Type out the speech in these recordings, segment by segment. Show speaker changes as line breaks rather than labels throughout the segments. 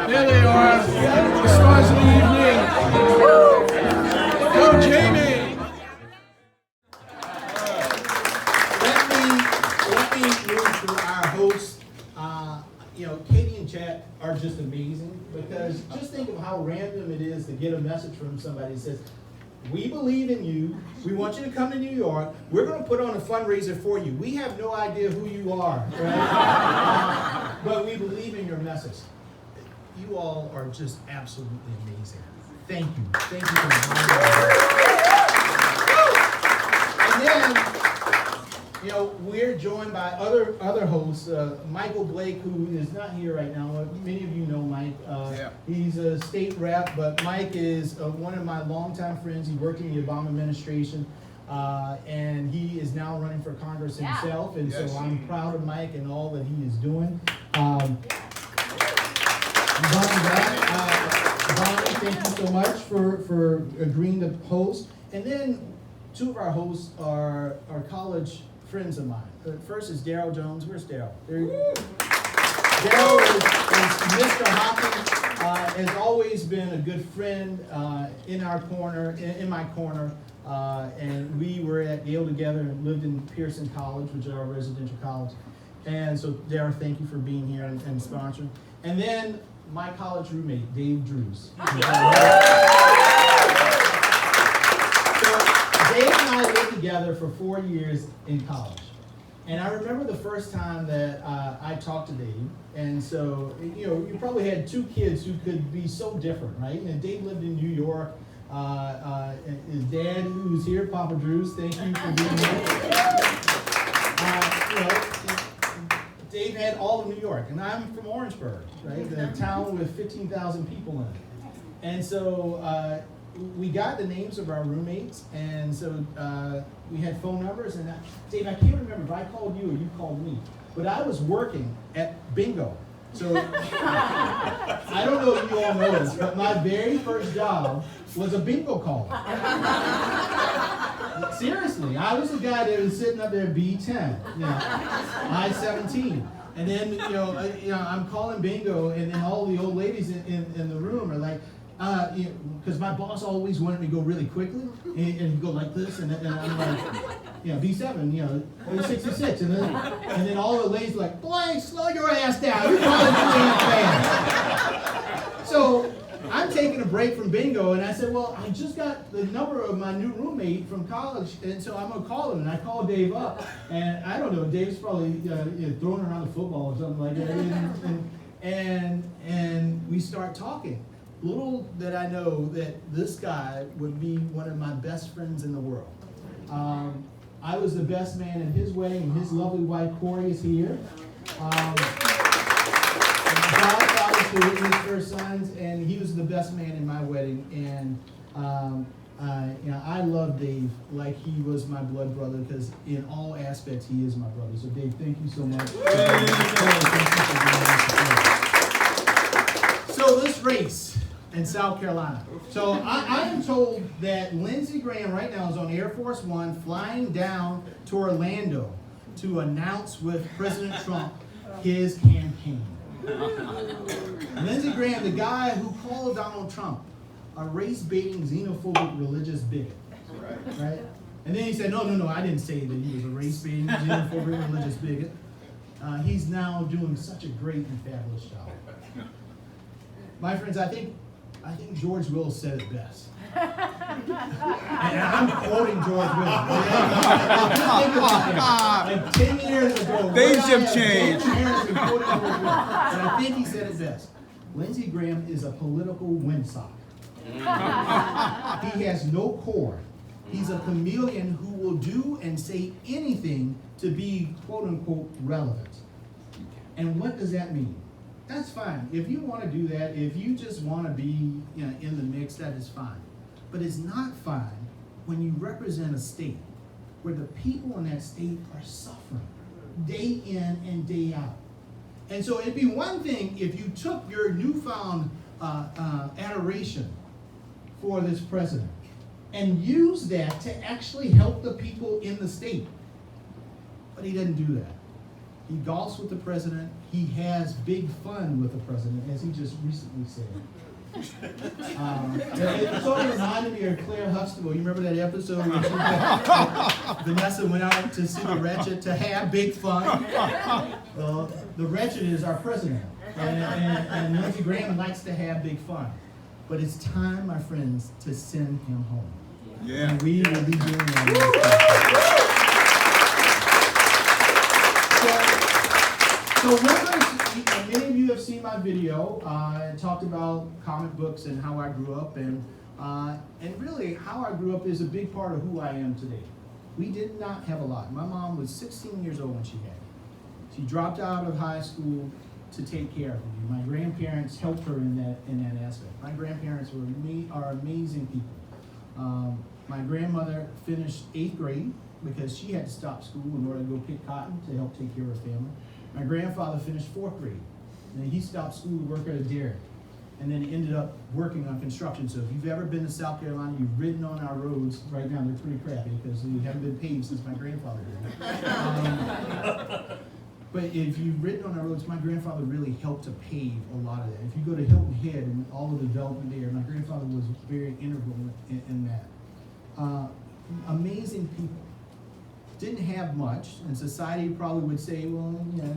There they are. The stars of the evening. Go, Jaime.
Let me move to our hosts. Katie and Chet are just amazing because just think of how random it is to get a message from somebody that says, we believe in you. We want you to come to New York. We're going to put on a fundraiser for you. We have no idea who you are, right? But we believe in your message. You all are just absolutely amazing. Thank you. Thank you for being here. And then, we're joined by other hosts. Michael Blake, who is not here right now. Many of you know Mike. He's a state rep, but Mike is one of my longtime friends. He worked in the Obama administration, and he is now running for Congress himself. And so I'm proud of Mike and all that he is doing. Bonnie, thank you so much for agreeing to host. And then two of our hosts are college friends of mine. First is Daryl Jones. Where's Daryl? Daryl is Mr. Hopkins. Has always been a good friend in our corner, in my corner. And we were at Yale together and lived in Pearson College, which is our residential college. And so, Daryl, thank you for being here and sponsoring. And then my college roommate, Dave Drews. Dave and I lived together for 4 years in college. And I remember the first time that I talked to Dave. And so, you probably had two kids who could be so different, right? And Dave lived in New York. His dad, who's here, Papa Drews, thank you for being here. Dave had all of New York. And I'm from Orangeburg, right? The town with 15,000 people in it. And so, we got the names of our roommates, and so we had phone numbers, and Dave, I can't remember if I called you or you called me, but I was working at Bingo. So I don't know if you all know this, but my very first job was a bingo caller. Seriously, I was the guy that was sitting up there B10, I-17. And then, I'm calling bingo, and then all the old ladies in the room are like, because my boss always wanted me to go really quickly, and he'd go like this, and I'm like, B7, 66, and then all the ladies were like, boy, slow your ass down, you're calling too damn fast. So I'm taking a break from bingo, and I said, well, I just got the number of my new roommate from college, and so I'm gonna call him, and I called Dave up, and I don't know, Dave's probably throwing around the football or something like that, and we start talking. Little did I know that this guy would be one of my best friends in the world. I was the best man at his wedding, and his lovely wife, Corey, is here. Godfather to his first sons, and he was the best man in my wedding. And I love Dave like he was my blood brother, because in all aspects, he is my brother. So, Dave, thank you so much. So, this race in South Carolina. So I am told that Lindsey Graham right now is on Air Force One flying down to Orlando to announce with President Trump his campaign. Lindsey Graham, the guy who called Donald Trump a race-baiting, xenophobic, religious bigot. Right? And then he said, no, I didn't say that he was a race-baiting, xenophobic, religious bigot. He's now doing such a great and fabulous job. My friends, I think George Will said it best. And I'm quoting George Will. Like 10 years ago.
Things have changed.
10 years ago, quoting George Will. And I think he said it best. Lindsey Graham is a political windsock. He has no core. He's a chameleon who will do and say anything to be, quote unquote, relevant. And what does that mean? That's fine. If you want to do that, if you just want to be in the mix, that is fine. But it's not fine when you represent a state where the people in that state are suffering day in and day out. And so it'd be one thing if you took your newfound adoration for this president and used that to actually help the people in the state. But he didn't do that. He golfs with the president. he has big fun with the president, as he just recently said. It sort of reminded me of Claire Huxtable. You remember that episode where Vanessa went out to see the wretched to have big fun? The wretched is our president, and Lindsey Graham likes to have big fun. But it's time, my friends, to send him home.
Yeah.
And we will be doing that. So many of you have seen my video. I talked about comic books and how I grew up, and really how I grew up is a big part of who I am today. We did not have a lot. My mom was 16 years old when she had me. She dropped out of high school to take care of me. My grandparents helped her in that aspect. My grandparents are amazing people. My grandmother finished 8th grade because she had to stop school in order to go pick cotton to help take care of her family. My grandfather finished 4th grade, and then he stopped school to work at a dairy, and then he ended up working on construction. So if you've ever been to South Carolina, you've ridden on our roads. Right now they're pretty crappy because they haven't been paved since my grandfather did. But if you've ridden on our roads, my grandfather really helped to pave a lot of that. If you go to Hilton Head and all of the development there, my grandfather was very integral in that. Amazing people. Didn't have much, and society probably would say, well, yeah.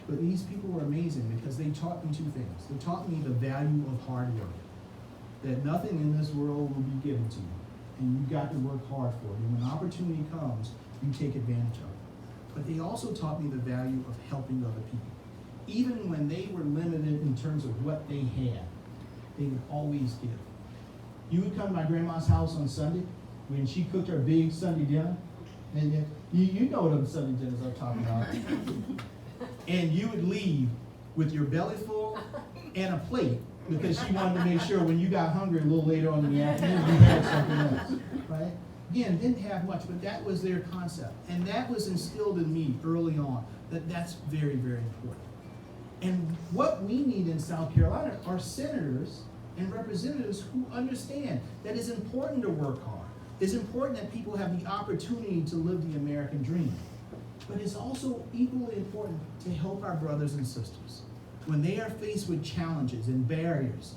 But these people were amazing because they taught me 2 things. They taught me the value of hard work. That nothing in this world will be given to you, and you've got to work hard for it. And when opportunity comes, you take advantage of it. But they also taught me the value of helping other people. Even when they were limited in terms of what they had, they would always give. You would come to my grandma's house on Sunday when she cooked her big Sunday dinner, and you know what Sunday dinners I'm talking about. And you would leave with your belly full and a plate because she wanted to make sure when you got hungry a little later on in the afternoon, you had something else, right? Again, didn't have much, but that was their concept. And that was instilled in me early on, that's very, very important. And what we need in South Carolina are senators and representatives who understand that it's important to work hard. It's important that people have the opportunity to live the American dream. But it's also equally important to help our brothers and sisters when they are faced with challenges and barriers,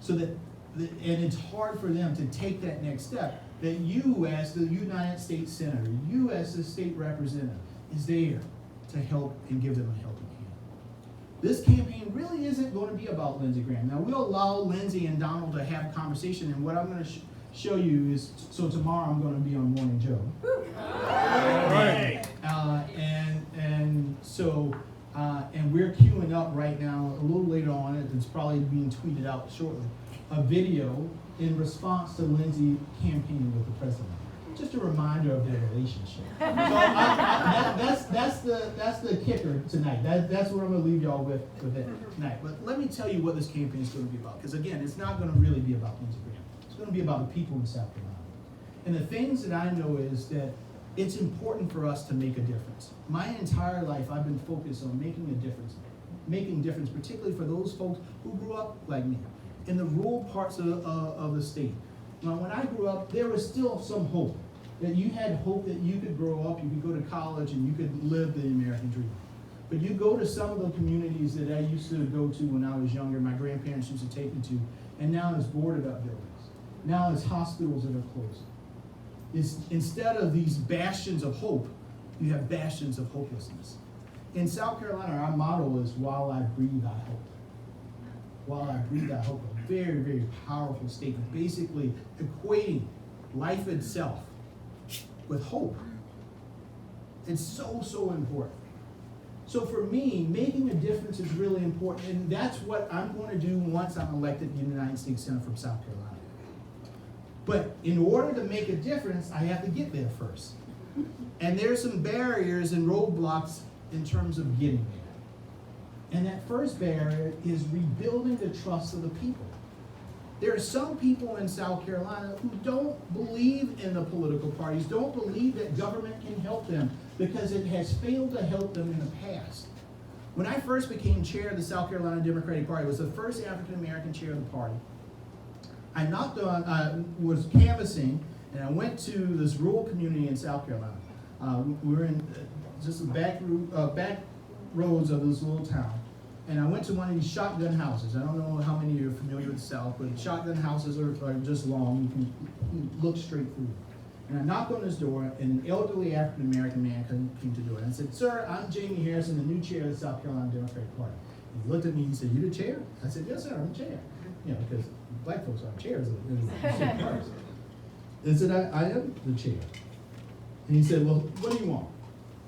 so that, and it's hard for them to take that next step, that you as the United States Senator, you as the state representative, is there to help and give them a helping hand. This campaign really isn't going to be about Lindsey Graham. Now, we'll allow Lindsey and Donald to have a conversation, and what I'm going to show you is, so tomorrow I'm going to be on Morning Joe.
Right.
And we're queuing up right now, a little later on, it's probably being tweeted out shortly, a video in response to Lindsey campaigning with the president. Just a reminder of their relationship. So that's the kicker tonight. That's what I'm going to leave y'all with it tonight. But let me tell you what this campaign is going to be about. Because again, it's not going to really be about Lindsey Graham. It's going to be about the people in South Carolina. And the things that I know is that it's important for us to make a difference. My entire life, I've been focused on making a difference, particularly for those folks who grew up like me in the rural parts of the state. Now, when I grew up, there was still some hope. That you had hope that you could grow up, you could go to college, and you could live the American dream. But you go to some of the communities that I used to go to when I was younger, my grandparents used to take me to, and now there's boarded up buildings. Now there's hospitals that are closing. Instead of these bastions of hope, you have bastions of hopelessness. In South Carolina, our motto is, while I breathe, I hope. While I breathe, I hope. A very, very powerful statement, basically equating life itself with hope. It's so, so important. So for me, making a difference is really important, and that's what I'm going to do once I'm elected United States Senator from South Carolina. But in order to make a difference, I have to get there first. And there's some barriers and roadblocks in terms of getting there. And that first barrier is rebuilding the trust of the people. There are some people in South Carolina who don't believe in the political parties, don't believe that government can help them because it has failed to help them in the past. When I first became chair of the South Carolina Democratic Party, I was the first African-American chair of the party. I was canvassing, and I went to this rural community in South Carolina. We were in just a back roads of this little town, and I went to one of these shotgun houses. I don't know how many of you are familiar with the South, but shotgun houses are just long. You can look straight through. And I knocked on this door, and an elderly African-American man came to the door. And I said, "Sir, I'm Jaime Harrison, the new chair of the South Carolina Democratic Party." He looked at me and said, "You the chair?" I said, "Yes, sir, I'm the chair." You know, because black folks are chairs in the same parties. And I said, I am the chair. And he said, "Well, what do you want?"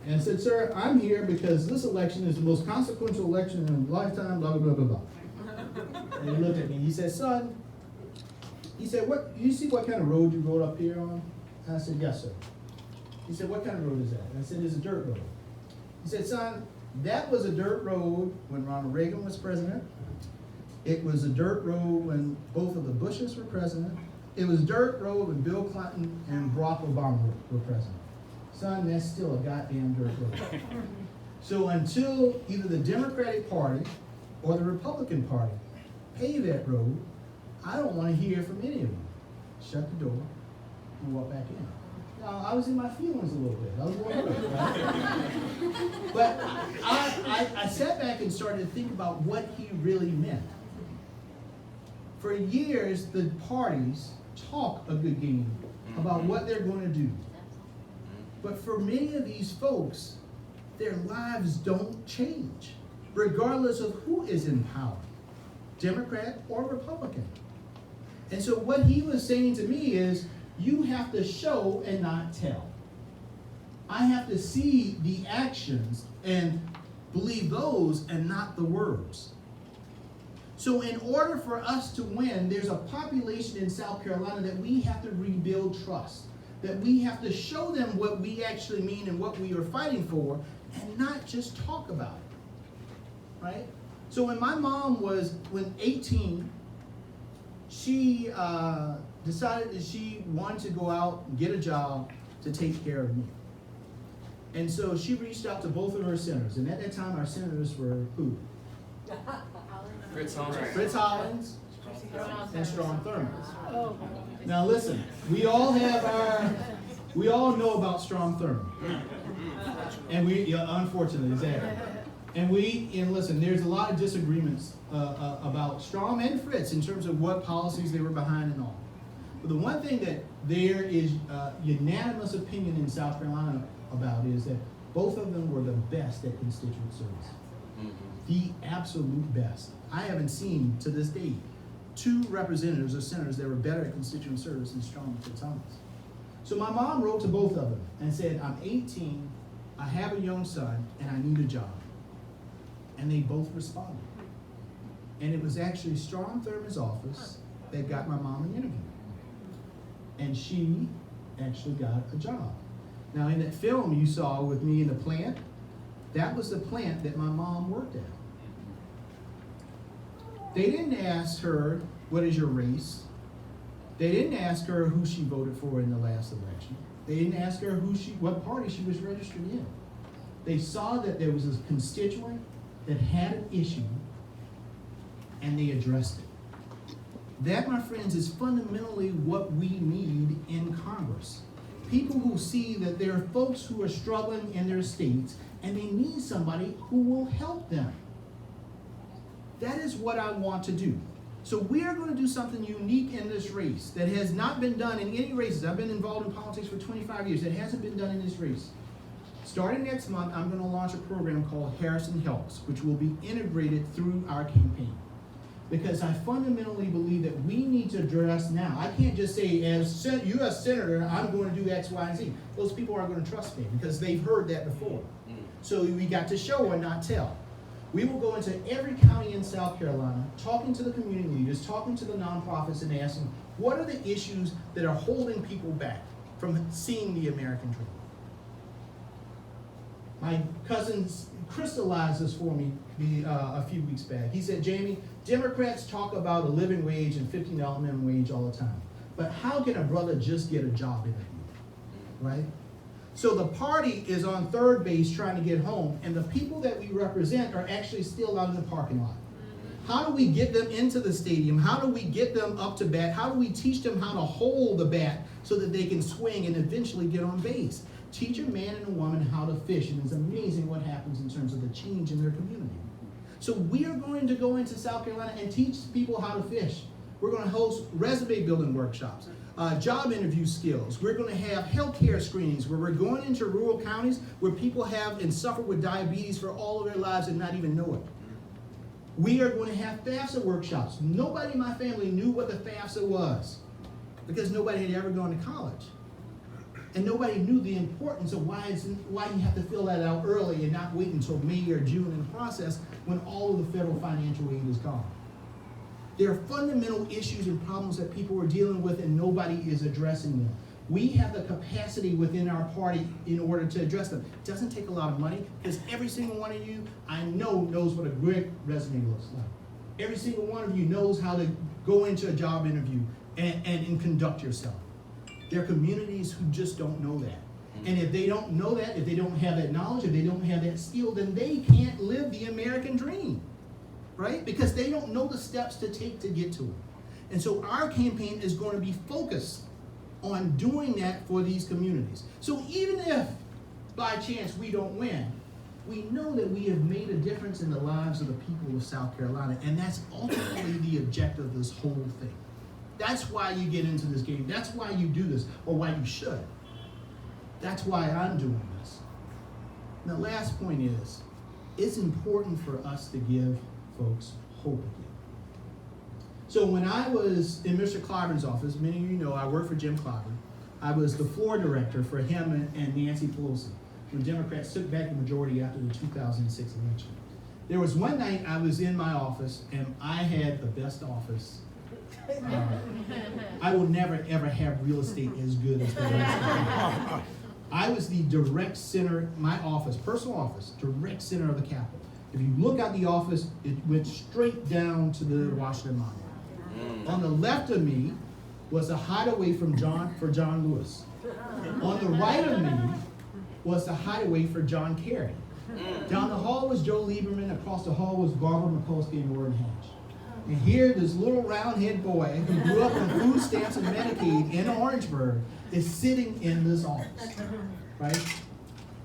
And I said, "Sir, I'm here because this election is the most consequential election in a lifetime, blah, blah, blah, blah, blah." And he looked at me and he said, "Son," he said, "You see what kind of road you rode up here on?" And I said, "Yes, sir." He said, "What kind of road is that?" And I said, "It's a dirt road." He said, "Son, that was a dirt road when Ronald Reagan was president. It was a dirt road when both of the Bushes were president. It was a dirt road when Bill Clinton and Barack Obama were president. Son, that's still a goddamn dirt road." So until either the Democratic Party or the Republican Party pay that road, I don't want to hear from any of them. Shut the door and walk back in. Now, I was in my feelings a little bit. I was worried, right? But I sat back and started to think about what he really meant. For years, the parties talk a good game about what they're going to do. But for many of these folks, their lives don't change, regardless of who is in power, Democrat or Republican. And so what he was saying to me is, you have to show and not tell. I have to see the actions and believe those and not the words. So in order for us to win, there's a population in South Carolina that we have to rebuild trust, that we have to show them what we actually mean and what we are fighting for, and not just talk about it, right? So when my mom was 18, she decided that she wanted to go out and get a job to take care of me. And so she reached out to both of her senators, and at that time our senators were who?
Fritz Hollins.
Fritz Hollins and Strom Thurmond. Now listen, we all know about Strom Thurmond. And unfortunately, exactly. And listen, there's a lot of disagreements about Strom and Fritz in terms of what policies they were behind and all. But the one thing that there is unanimous opinion in South Carolina about is that both of them were the best at constituent service. The absolute best. I haven't seen, to this day, two representatives or senators that were better at constituent service than Strom and Fritz Hollins. So my mom wrote to both of them and said, "I'm 18, I have a young son, and I need a job." And they both responded. And it was actually Strom Thurmond's office that got my mom an interview. And she actually got a job. Now in that film you saw with me in the plant, that was the plant that my mom worked at. They didn't ask her, "What is your race?" They didn't ask her who she voted for in the last election. They didn't ask her what party she was registered in. They saw that there was a constituent that had an issue, and they addressed it. That, my friends, is fundamentally what we need in Congress. People who see that there are folks who are struggling in their states, and they need somebody who will help them. That is what I want to do. So we are going to do something unique in this race that has not been done in any races. I've been involved in politics for 25 years. That hasn't been done in this race. Starting next month, I'm going to launch a program called Harrison Helps, which will be integrated through our campaign. Because I fundamentally believe that we need to address now. I can't just say, as U.S. Senator, I'm going to do X, Y, and Z. Those people aren't going to trust me because they've heard that before. So we got to show and not tell. We will go into every county in South Carolina, talking to the community leaders, talking to the nonprofits, and asking, what are the issues that are holding people back from seeing the American dream? My cousin crystallized this for me a few weeks back. He said, "Jaime, Democrats talk about a living wage and $15 minimum wage all the time. But how can a brother just get a job interview?" Right? So the party is on third base trying to get home, and the people that we represent are actually still out in the parking lot. How do we get them into the stadium? How do we get them up to bat? How do we teach them how to hold the bat so that they can swing and eventually get on base? teach a man and a woman how to fish, and it's amazing what happens in terms of the change in their community. So we are going to go into South Carolina and teach people how to fish. We're going to host resume building workshops, job interview skills. We're going to have healthcare screenings where we're going into rural counties where people have and suffer with diabetes for all of their lives and not even know it. We are going to have FAFSA workshops. Nobody in my family knew what the FAFSA was because nobody had ever gone to college. And nobody knew the importance of why you have to fill that out early and not wait until May or June in the process when all of the federal financial aid is gone. There are fundamental issues and problems that people are dealing with and nobody is addressing them. We have the capacity within our party in order to address them. It doesn't take a lot of money because every single one of you I know knows what a great resume looks like. Every single one of you knows how to go into a job interview and conduct yourself. There are communities who just don't know that. And if they don't know that, if they don't have that knowledge, if they don't have that skill, then they can't live the American dream, right? Because they don't know the steps to take to get to it. And so our campaign is going to be focused on doing that for these communities. So even if by chance we don't win, we know that we have made a difference in the lives of the people of South Carolina, and that's ultimately the objective of this whole thing. That's why you get into this game. That's why you do this, or why you should. That's why I'm doing this. And the last point is, it's important for us to give folks hope again. So when I was in Mr. Clyburn's office, many of you know I worked for Jim Clyburn. I was the floor director for him and Nancy Pelosi when Democrats took back the majority after the 2006 election. There was one night I was in my office, and I had the best office. I will never ever have real estate as good as the rest. I was the direct center, my office, personal office, direct center of the Capitol. If you look at the office, it went straight down to the Washington Monument. On the left of me was a hideaway for John Lewis. On the right of me was the hideaway for John Kerry. Down the hall was Joe Lieberman. Across the hall was Barbara Mikulski and Warren Hatch. And here, this little round-head boy who grew up on food stamps and Medicaid in Orangeburg is sitting in this office, right?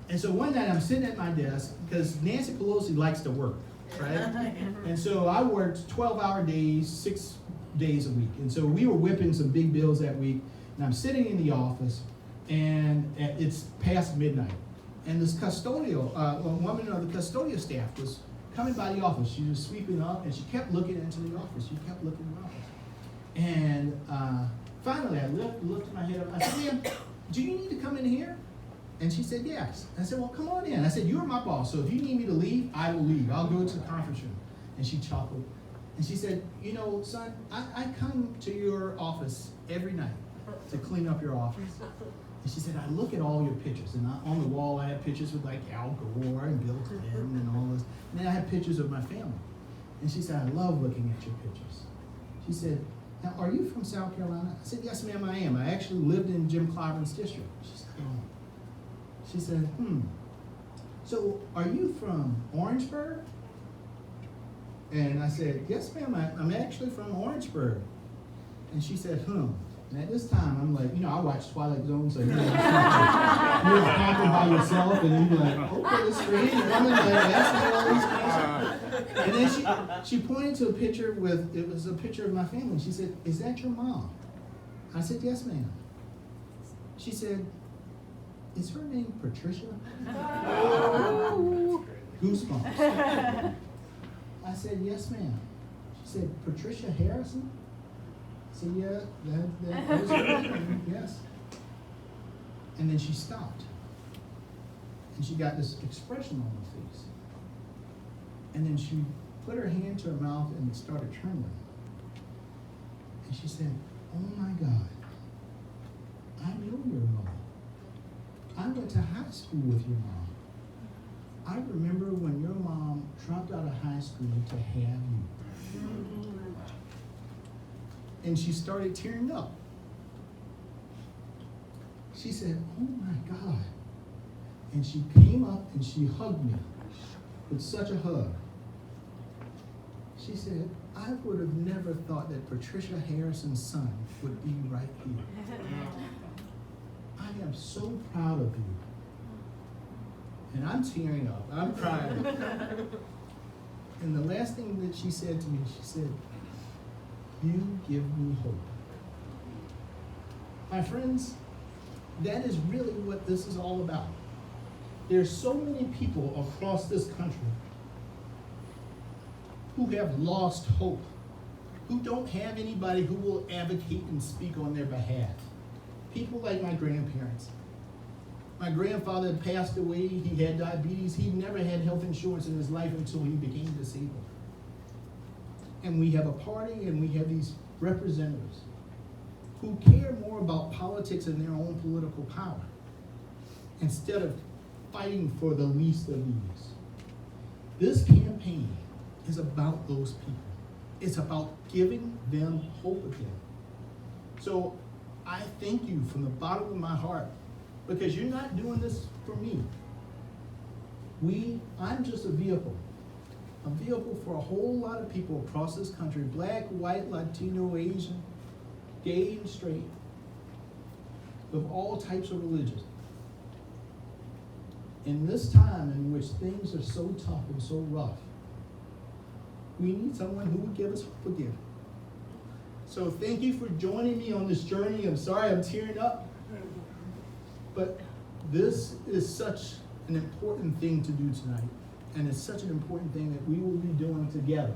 And so one night I'm sitting at my desk because Nancy Pelosi likes to work, right? And so I worked 12-hour days, 6 days a week. And so we were whipping some big bills that week. And I'm sitting in the office, and it's past midnight. And this custodial, a woman of the custodial staff was coming by the office. She was sweeping up, and she kept looking into the office. She kept looking in the office. And finally, I lifted my head up. I said, ma'am, do you need to come in here? And she said, yes. I said, well, come on in. I said, you're my boss, so if you need me to leave, I will leave. I'll go to the conference room. And she chuckled. And she said, you know, son, I come to your office every night to clean up your office. And she said, I look at all your pictures. And on the wall, I have pictures with like Al Gore and Bill Clinton and all this. And then I have pictures of my family. And she said, I love looking at your pictures. She said, now, are you from South Carolina? I said, yes, ma'am, I am. I actually lived in Jim Clyburn's district. She said, oh. She said, so are you from Orangeburg? And I said, yes, ma'am, I'm actually from Orangeburg. And she said, And at this time, I'm like, I watch Twilight Zone, so you're talking by yourself, and you're like, okay, this strange woman, like, asking all these questions. And then she pointed to a picture it was a picture of my family. She said, is that your mom? I said, yes, ma'am. She said, is her name Patricia? Goosebumps. I said, yes, ma'am. She said, Patricia Harrison? I said, yeah, that was her name, yes. And then she stopped. And she got this expression on her face. And then she put her hand to her mouth and it started trembling. And she said, oh my God, I know your mom. I went to high school with your mom. I remember when your mom dropped out of high school to have you. And she started tearing up. She said, oh my God. And she came up and she hugged me with such a hug. She said, I would have never thought that Patricia Harrison's son would be right here. I am so proud of you. And I'm tearing up. I'm crying. And the last thing that she said to me, she said, "You give me hope." My friends, that is really what this is all about. There's so many people across this country who have lost hope, who don't have anybody who will advocate and speak on their behalf. People like my grandparents. My grandfather had passed away, he had diabetes, he never had health insurance in his life until he became disabled. And we have a party and we have these representatives who care more about politics and their own political power instead of fighting for the least of these. This campaign is about those people. It's about giving them hope again. So I thank you from the bottom of my heart, because you're not doing this for me. I'm just a vehicle for a whole lot of people across this country, black, white, Latino, Asian, gay and straight, of all types of religions. In this time in which things are so tough and so rough, we need someone who would give us hope again. So thank you for joining me on this journey. I'm sorry I'm tearing up, but this is such an important thing to do tonight, and it's such an important thing that we will be doing together.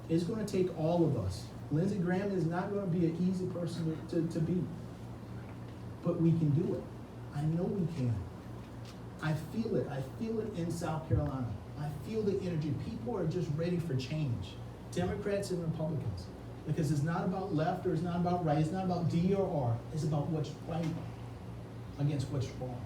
It's going to take all of us. Lindsey Graham is not going to be an easy person to beat, but we can do it. I know we can. I feel it. I feel it in South Carolina. I feel the energy. People are just ready for change. Democrats and Republicans. Because it's not about left or it's not about right. It's not about D or R. It's about what's right against what's wrong.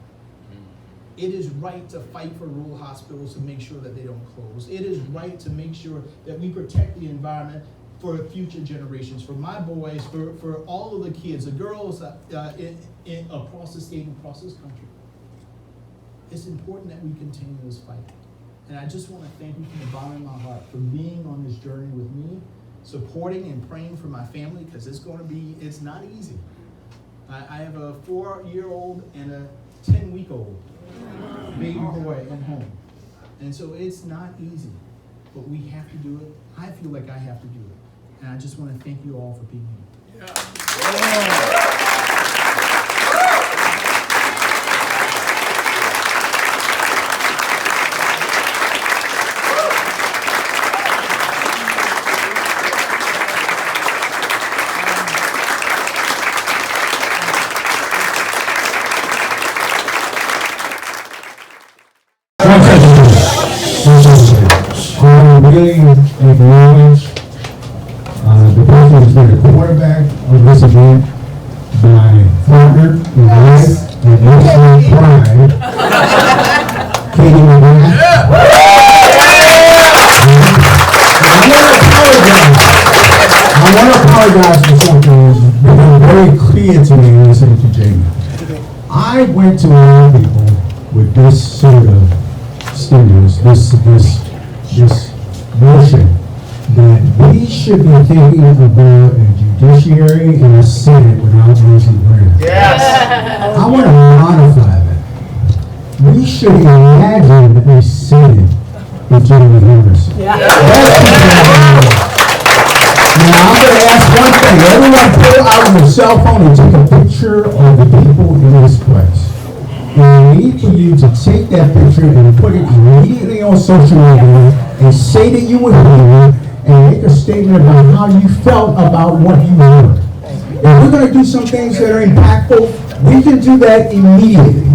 It is right to fight for rural hospitals to make sure that they don't close. It is right to make sure that we protect the environment for future generations, for my boys, for all of the kids, the girls across the state and across this country. It's important that we continue this fight. And I just want to thank you from the bottom of my heart for being on this journey with me, supporting and praying for my family, because it's not easy. I have a 4-year-old and a 10-week-old baby boy at home. And so it's not easy, but we have to do it. I feel like I have to do it. And I just want to thank you all for being here.
Really acknowledge the person who's been the quarterback of this event, my partner in life and national pride, Katie McGrath. I want to apologize for something that's become very clear to me listening to Jaime. I went to a lot of people with this sort of stimulus, this notion that we should be thinking about a judiciary and a Senate without Lindsey Graham.
Yes.
I want to modify that. We should imagine a Senate with Jaime Henderson.
Yeah.
Now I'm going to ask one thing. Everyone pull out your cell phone and take a picture of the people in this place. And I need for you to take that picture and put it immediately on social media and say that you were here and make a statement about how you felt about what you heard. If we're going to do some things that are impactful, we can do that immediately.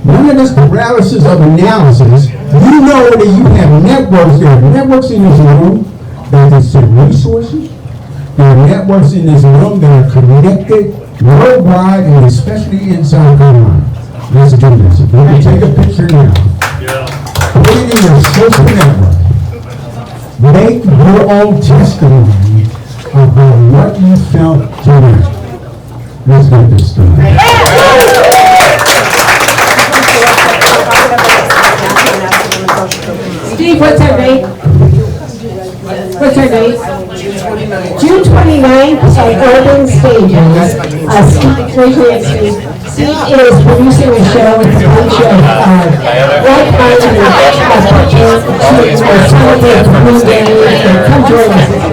None of this paralysis of analysis. You know that you have networks. There are networks in this room that can send resources. There are networks in this room that are connected worldwide and especially in South Carolina. Let's do this. If you can take a picture now, put it in your social network. Make your own testimony about what you felt tonight. Let's get this done.
Steve, what's her date? What's her date? June 29th at Urban Stages, Steve is producing a show with a bunch of like-minded people to celebrate the Blue Day, and come join us.